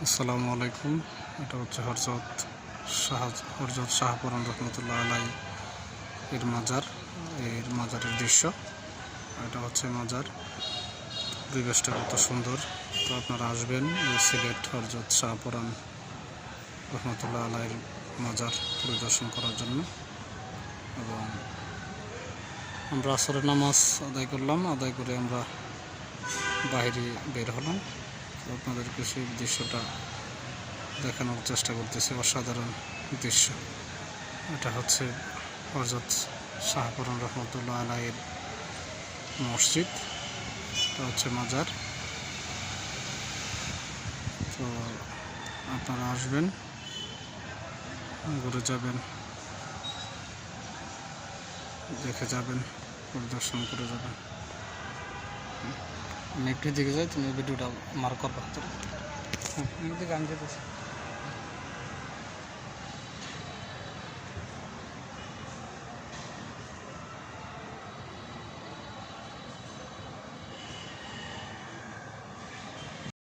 আসসালামু আলাইকুম। এটা হচ্ছে হরজত শাহপুরান রহমতুল্লাহ আলাই এর মাজারের দৃশ্য। এটা হচ্ছে মাজার, পরিবেশটা কত সুন্দর। তো আপনারা আসবেন এই সিলেট হরজত শাহপুরান রহমতুল্লাহ আলাইয়ের মাজার পরিদর্শন করার জন্য। এবং আমরা আসরের নামাজ আদায় করলাম, আদায় করে আমরা বাইরে বের হলাম। তো আপনাদেরকে সেই দৃশ্যটা দেখানোর চেষ্টা করতেছি। অসাধারণ দৃশ্য। এটা হচ্ছে হযরত শাহপুরান রহমতুল্লাহ আলাইয়ের মসজিদ, এটা হচ্ছে মাজার। তো আপনারা আসবেন, ঘুরে যাবেন, দেখে যাবেন, পরিদর্শন করে যাবেন। আমি একটু দিকে যাই, তুমি ভিডিওটা মার্ক করবা। গান যেতেছে।